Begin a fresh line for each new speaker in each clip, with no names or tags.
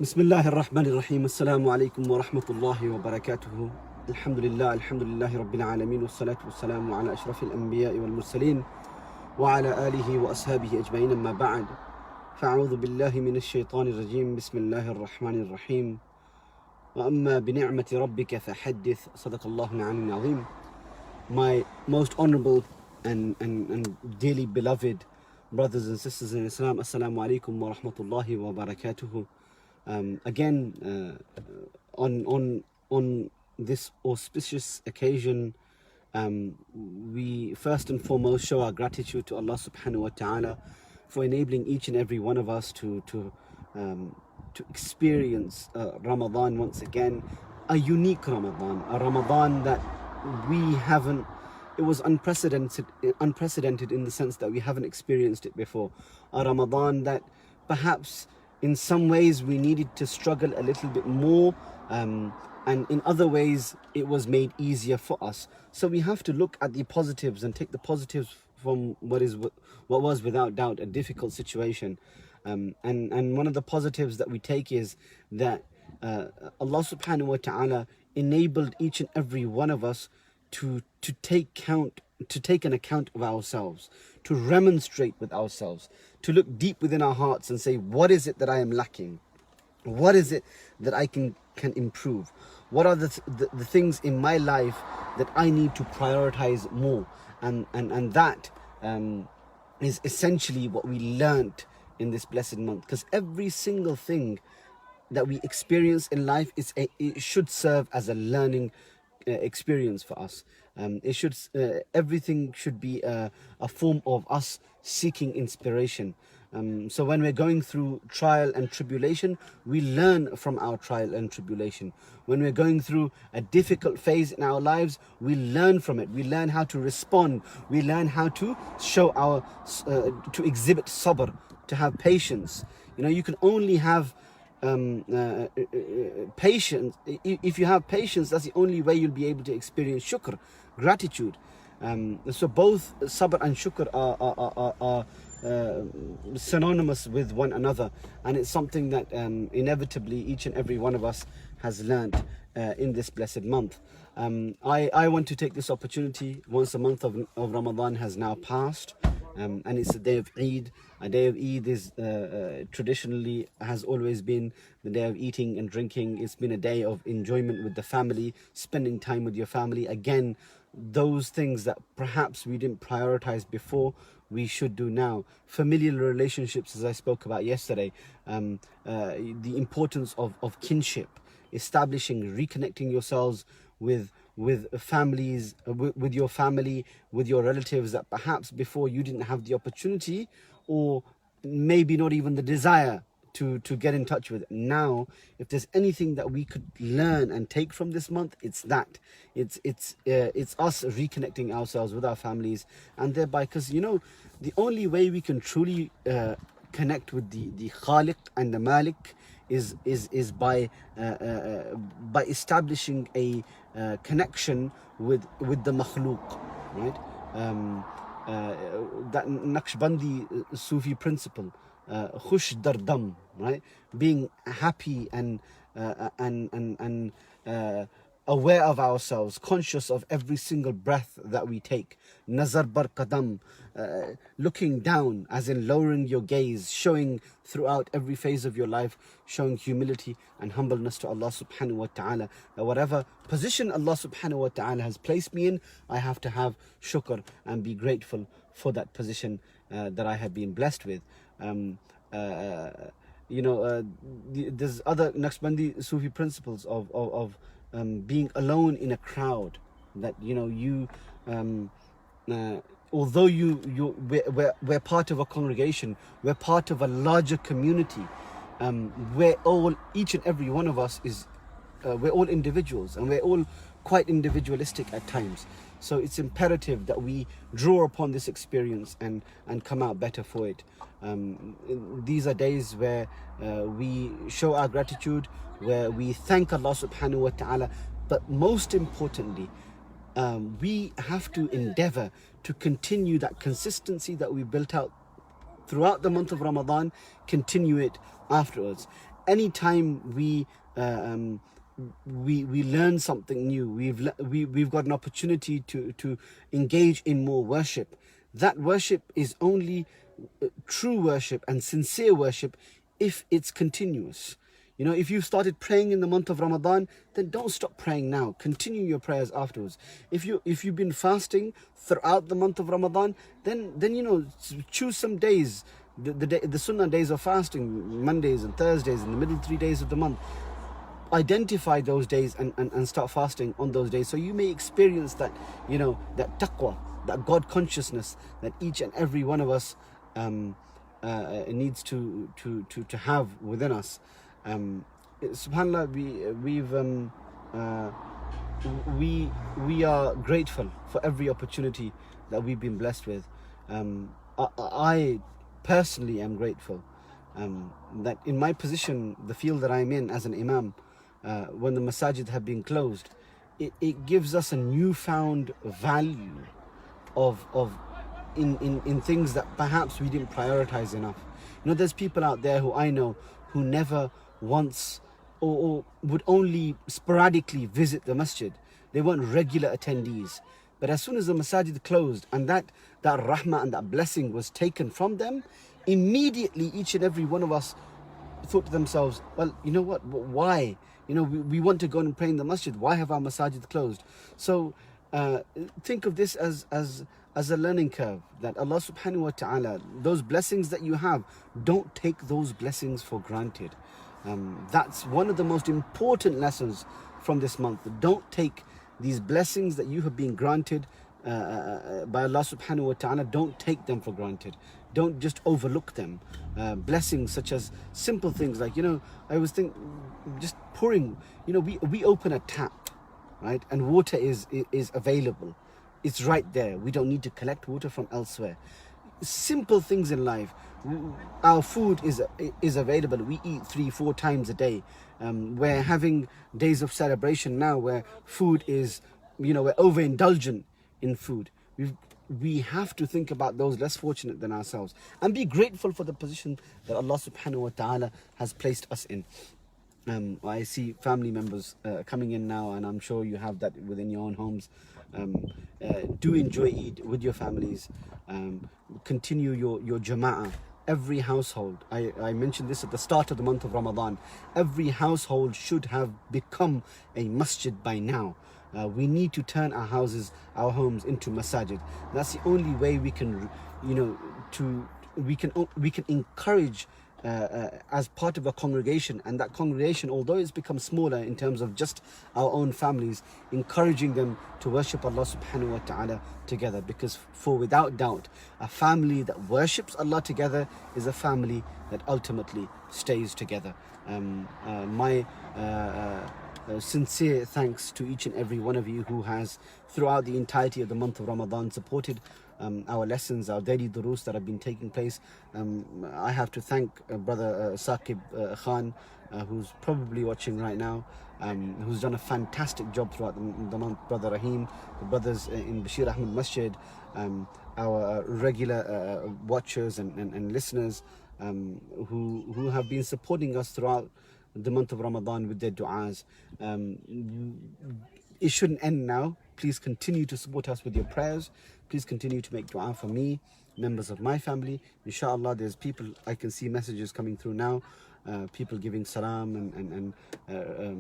Bismillah ar-Rahman ar-Rahim. Assalamu alaikum wa rahmatullahi wa barakatuhu. Alhamdulillah rabbil alameen. Wassalatu wassalamu ala ashrafil anbiya'i wal mursaleen wa ala alihi wa ashabihi ajma'in, amma ba'd. Fa'a'udhu billahi minash shaitanir rajim. Bismillahir rahmanir rahim. Wa amma bi ni'mati rabbika fahaddith. Sadaqallahu al-'aliyyul 'azim. My most honorable and dearly beloved brothers and sisters in Islam, assalamu alaikum wa rahmatullahi wa barakatuhu. Again, on this auspicious occasion, we first and foremost show our gratitude to Allah subhanahu wa ta'ala for enabling each and every one of us to experience Ramadan once again, a unique Ramadan, a Ramadan that we haven't, it was unprecedented in the sense that we haven't experienced it before, a Ramadan that perhaps in some ways we needed to struggle a little bit more, and in other ways it was made easier for us. So we have to look at the positives and take the positives from what was without doubt a difficult situation. And one of the positives that we take is that Allah subhanahu wa ta'ala enabled each and every one of us to take an account of ourselves, to remonstrate with ourselves, to look deep within our hearts and say, what is it that I am lacking? What is it that I can improve? What are the things in my life that I need to prioritize more? And that is essentially what we learnt in this blessed month, because every single thing that we experience in life it should serve as a learning experience for us. Everything should be a form of us seeking inspiration. So when we're going through trial and tribulation, we learn from our trial and tribulation. When we're going through a difficult phase in our lives, we learn from it. We learn how to respond. We learn how to show to exhibit sabr, to have patience. You know, you can only have patience. If you have patience, that's the only way you'll be able to experience shukr, gratitude. So both sabr and shukr are synonymous with one another, and it's something that inevitably each and every one of us has learned in this blessed month. I want to take this opportunity. Once a month of Ramadan has now passed, and it's a day of Eid. A day of Eid is traditionally has always been the day of eating and drinking. It's been a day of enjoyment with the family, spending time with your family. Again, those things that perhaps we didn't prioritize before, we should do now. Familial relationships, as I spoke about yesterday, the importance of kinship, establishing, reconnecting yourselves with families, with your family, with your relatives that perhaps before you didn't have the opportunity or maybe not even the desire to get in touch with. Now, if there's anything that we could learn and take from this month, it's that. It's us reconnecting ourselves with our families, and thereby, because you know, the only way we can truly connect with the Khaliq and the Malik is by establishing a connection with the Makhluq, right? That Naqshbandi Sufi principle, khush dardam, right? Being happy and aware of ourselves, conscious of every single breath that we take. Nazar bar qadam, looking down, as in lowering your gaze, showing throughout every phase of your life, showing humility and humbleness to Allah subhanahu wa ta'ala. That whatever position Allah subhanahu wa ta'ala has placed me in, I have to have shukr and be grateful for that position that I have been blessed with. There's other Naqshbandi Sufi principles of being alone in a crowd, that you know although we're part of a congregation, we're part of a larger community, each and every one of us is we're all individuals, and we're all quite individualistic at times. So it's imperative that we draw upon this experience and come out better for it. These are days where we show our gratitude, where we thank Allah subhanahu wa ta'ala, but most importantly, we have to endeavor to continue that consistency that we built out throughout the month of Ramadan, continue it afterwards. anytime we learn something new, we've got an opportunity to engage in more worship. That worship is only true worship and sincere worship if it's continuous. You know, if you started praying in the month of Ramadan, then don't stop praying now. Continue your prayers afterwards. If you've been fasting throughout the month of Ramadan, then you know, choose some days, the sunnah days of fasting, Mondays and Thursdays, in the middle 3 days of the month. Identify those days and start fasting on those days, so you may experience that, you know, that taqwa, that God consciousness that each and every one of us needs to have within us. Subhanallah, we are grateful for every opportunity that we've been blessed with. I personally am grateful that in my position, the field that I'm in as an imam, when the masajid have been closed, it gives us a newfound value in things that perhaps we didn't prioritize enough. You know, there's people out there who I know who never once or would only sporadically visit the masjid. They weren't regular attendees. But as soon as the masajid closed and that rahmah and that blessing was taken from them, immediately each and every one of us thought to themselves, well, you know what, why? You know, we want to go and pray in the masjid. Why have our masajid closed? So think of this as a learning curve, that Allah subhanahu wa ta'ala, those blessings that you have, don't take those blessings for granted. That's one of the most important lessons from this month. Don't take these blessings that you have been granted by Allah subhanahu wa ta'ala, don't take them for granted. Don't just overlook them. Blessings such as simple things like, you know, I always think just pouring, you know, we open a tap, right? And water is available. It's right there. We don't need to collect water from elsewhere. Simple things in life. Our food is available. We eat 3-4 times a day. We're having days of celebration now where food is, you know, we're overindulgent in food. We have to think about those less fortunate than ourselves and be grateful for the position that Allah subhanahu wa ta'ala has placed us in. I see family members coming in now, and I'm sure you have that within your own homes. Do enjoy Eid with your families. Continue your jama'ah. Every household, I mentioned this at the start of the month of Ramadan, every household should have become a masjid by now. We need to turn our houses, our homes into masajid. That's the only way we can, you know, we can encourage as part of a congregation, and that congregation, although it's become smaller in terms of just our own families, encouraging them to worship Allah subhanahu wa ta'ala together. Because for without doubt, a family that worships Allah together is a family that ultimately stays together. My sincere thanks to each and every one of you who has, throughout the entirety of the month of Ramadan, supported our lessons, our daily durus that have been taking place. I have to thank brother Saqib Khan, who's probably watching right now, who's done a fantastic job throughout the month, brother Rahim, the brothers in Bashir Ahmed Masjid, our regular watchers and listeners who have been supporting us throughout the month of Ramadan with their du'as. It shouldn't end now. Please continue to support us with your prayers. Please continue to make dua for me, members of my family. Inshallah, there's people, I can see messages coming through now, people giving salam and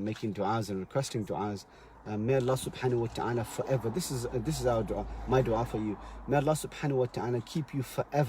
making du'as and requesting du'as. May Allah subhanahu wa ta'ala forever, this is our dua, my dua for you. May Allah subhanahu wa ta'ala keep you forever